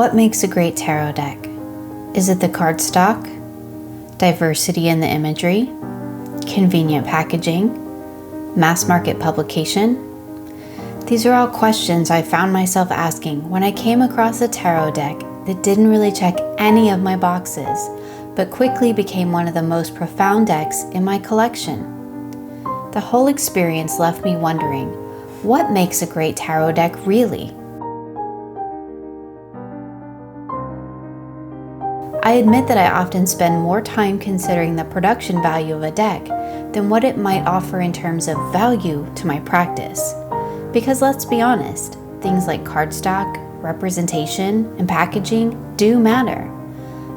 What makes a great tarot deck? Is it the cardstock, diversity in the imagery, convenient packaging, mass market publication? These are all questions I found myself asking when I came across a tarot deck that didn't really check any of my boxes, but quickly became one of the most profound decks in my collection. The whole experience left me wondering, what makes a great tarot deck really? I admit that I often spend more time considering the production value of a deck than what it might offer in terms of value to my practice. Because let's be honest, things like cardstock, representation, and packaging do matter.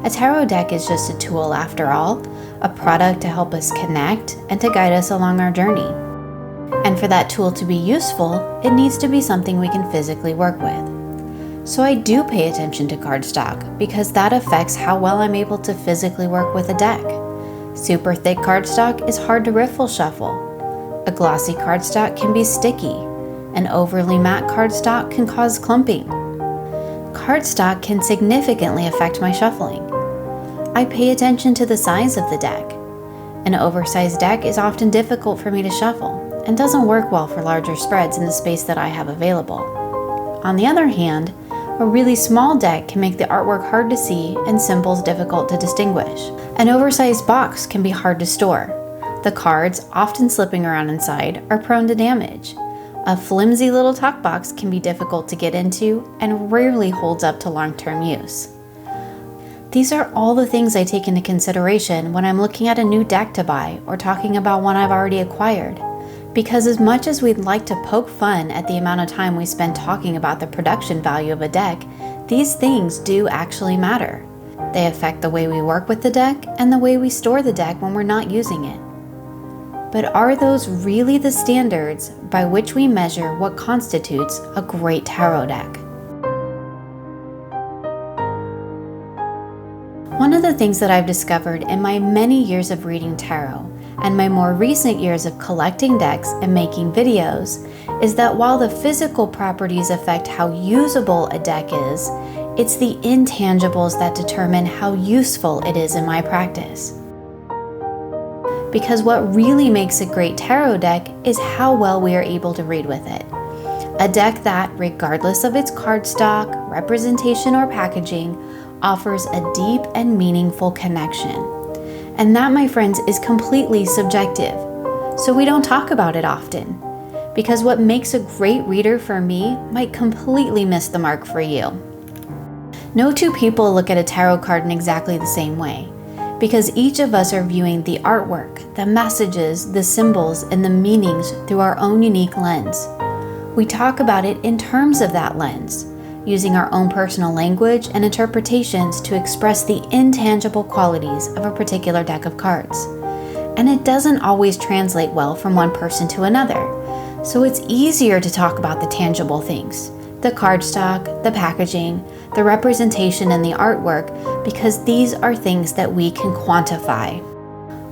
A tarot deck is just a tool after all, a product to help us connect and to guide us along our journey. And for that tool to be useful, it needs to be something we can physically work with. So I do pay attention to cardstock because that affects how well I'm able to physically work with a deck. Super thick cardstock is hard to riffle shuffle. A glossy cardstock can be sticky. An overly matte cardstock can cause clumping. Cardstock can significantly affect my shuffling. I pay attention to the size of the deck. An oversized deck is often difficult for me to shuffle and doesn't work well for larger spreads in the space that I have available. On the other hand, a really small deck can make the artwork hard to see and symbols difficult to distinguish. An oversized box can be hard to store. The cards, often slipping around inside, are prone to damage. A flimsy little talk box can be difficult to get into and rarely holds up to long-term use. These are all the things I take into consideration when I'm looking at a new deck to buy or talking about one I've already acquired. Because as much as we'd like to poke fun at the amount of time we spend talking about the production value of a deck, these things do actually matter. They affect the way we work with the deck and the way we store the deck when we're not using it. But are those really the standards by which we measure what constitutes a great tarot deck? One of the things that I've discovered in my many years of reading tarot and my more recent years of collecting decks and making videos is that while the physical properties affect how usable a deck is, it's the intangibles that determine how useful it is in my practice. Because what really makes a great tarot deck is how well we are able to read with it. A deck that, regardless of its cardstock, representation, or packaging, offers a deep and meaningful connection. And that, my friends, is completely subjective. So we don't talk about it often. Because what makes a great reader for me might completely miss the mark for you. No two people look at a tarot card in exactly the same way. Because each of us are viewing the artwork, the messages, the symbols, and the meanings through our own unique lens. We talk about it in terms of that lens, using our own personal language and interpretations to express the intangible qualities of a particular deck of cards. And it doesn't always translate well from one person to another, so it's easier to talk about the tangible things, the cardstock, the packaging, the representation, and the artwork, because these are things that we can quantify.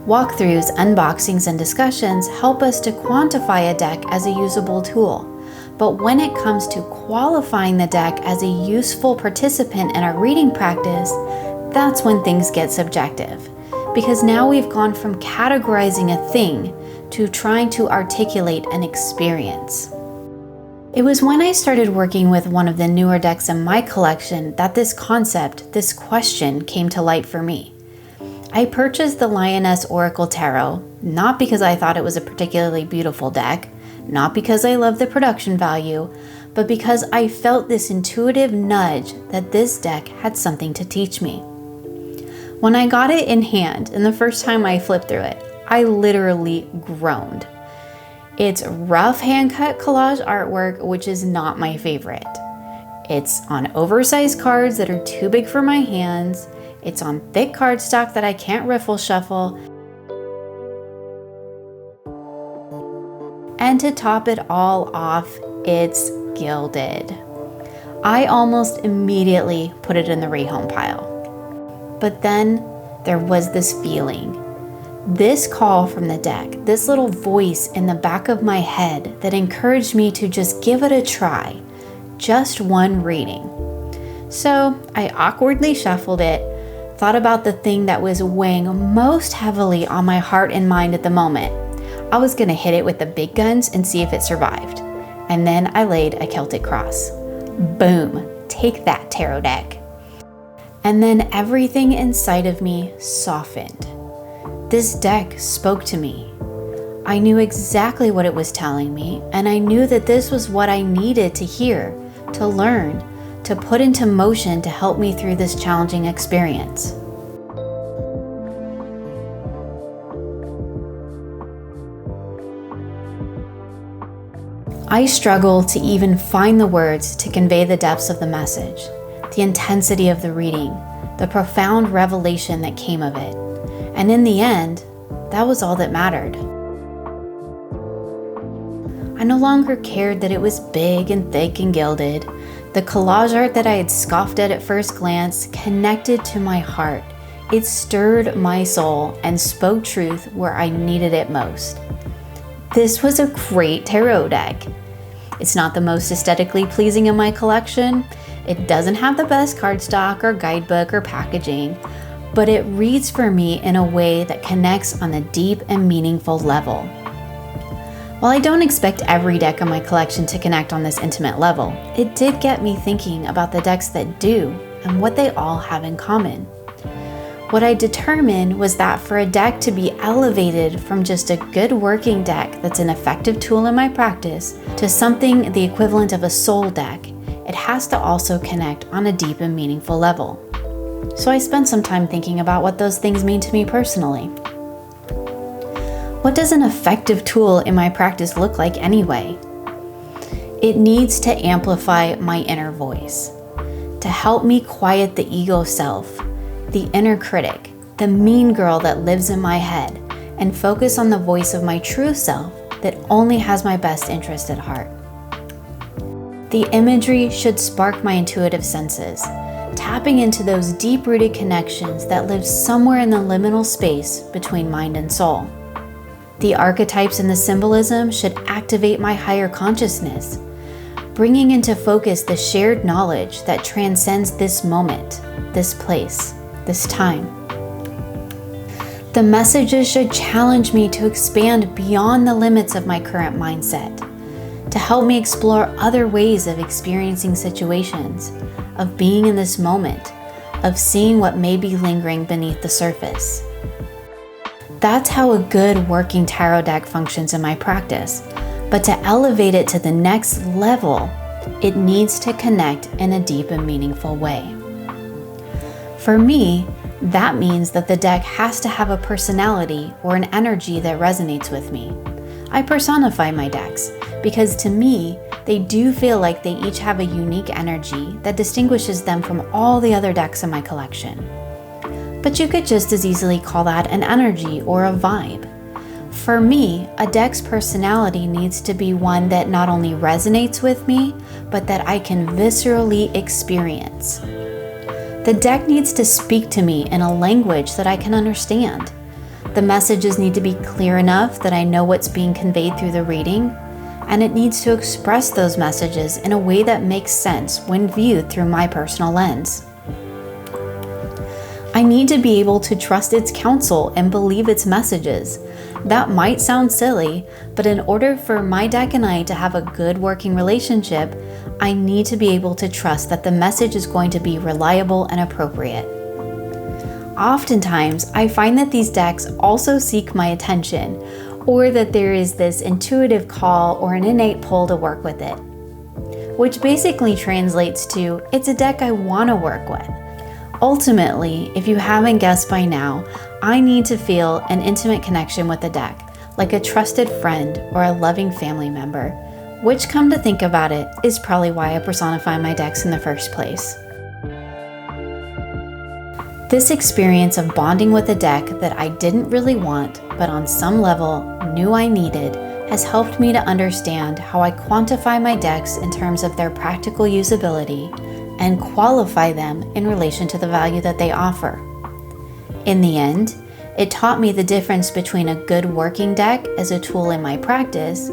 Walkthroughs, unboxings, and discussions help us to quantify a deck as a usable tool. But when it comes to qualifying the deck as a useful participant in our reading practice, that's when things get subjective. Because now we've gone from categorizing a thing to trying to articulate an experience. It was when I started working with one of the newer decks in my collection that this concept, this question, came to light for me. I purchased the Lioness Oracle Tarot, not because I thought it was a particularly beautiful deck, not because I love the production value, but because I felt this intuitive nudge that this deck had something to teach me. When I got it in hand and the first time I flipped through it, I literally groaned. It's rough hand-cut collage artwork, which is not my favorite. It's on oversized cards that are too big for my hands. It's on thick cardstock that I can't riffle shuffle. And to top it all off, it's gilded. I almost immediately put it in the rehome pile. But then there was this feeling, this call from the deck, this little voice in the back of my head that encouraged me to just give it a try, just one reading. So I awkwardly shuffled it, thought about the thing that was weighing most heavily on my heart and mind at the moment. I was gonna hit it with the big guns and see if it survived. And then I laid a Celtic cross. Boom, take that, tarot deck. And then everything inside of me softened. This deck spoke to me. I knew exactly what it was telling me, and I knew that this was what I needed to hear, to learn, to put into motion to help me through this challenging experience. I struggled to even find the words to convey the depths of the message, the intensity of the reading, the profound revelation that came of it. And in the end, that was all that mattered. I no longer cared that it was big and thick and gilded. The collage art that I had scoffed at first glance connected to my heart. It stirred my soul and spoke truth where I needed it most. This was a great tarot deck. It's not the most aesthetically pleasing in my collection. It doesn't have the best cardstock or guidebook or packaging, but it reads for me in a way that connects on a deep and meaningful level. While I don't expect every deck in my collection to connect on this intimate level, it did get me thinking about the decks that do and what they all have in common. What I determined was that for a deck to be elevated from just a good working deck that's an effective tool in my practice to something the equivalent of a soul deck, it has to also connect on a deep and meaningful level. So I spent some time thinking about what those things mean to me personally. What does an effective tool in my practice look like anyway? It needs to amplify my inner voice, to help me quiet the ego self, the inner critic, the mean girl that lives in my head, and focus on the voice of my true self that only has my best interest at heart. The imagery should spark my intuitive senses, tapping into those deep-rooted connections that live somewhere in the liminal space between mind and soul. The archetypes and the symbolism should activate my higher consciousness, bringing into focus the shared knowledge that transcends this moment, this place, this time. The messages should challenge me to expand beyond the limits of my current mindset, to help me explore other ways of experiencing situations, of being in this moment, of seeing what may be lingering beneath the surface. That's how a good working tarot deck functions in my practice, but to elevate it to the next level, it needs to connect in a deep and meaningful way. For me, that means that the deck has to have a personality or an energy that resonates with me. I personify my decks because to me, they do feel like they each have a unique energy that distinguishes them from all the other decks in my collection. But you could just as easily call that an energy or a vibe. For me, a deck's personality needs to be one that not only resonates with me, but that I can viscerally experience. The deck needs to speak to me in a language that I can understand. The messages need to be clear enough that I know what's being conveyed through the reading, and it needs to express those messages in a way that makes sense when viewed through my personal lens. I need to be able to trust its counsel and believe its messages. That might sound silly, but in order for my deck and I to have a good working relationship, I need to be able to trust that the message is going to be reliable and appropriate. Oftentimes, I find that these decks also seek my attention, or that there is this intuitive call or an innate pull to work with it, which basically translates to, it's a deck I want to work with. Ultimately, if you haven't guessed by now, I need to feel an intimate connection with the deck, like a trusted friend or a loving family member, which, come to think about it, is probably why I personify my decks in the first place. This experience of bonding with a deck that I didn't really want, but on some level knew I needed, has helped me to understand how I quantify my decks in terms of their practical usability and qualify them in relation to the value that they offer. In the end, it taught me the difference between a good working deck as a tool in my practice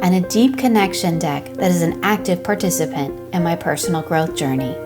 and a deep connection deck that is an active participant in my personal growth journey.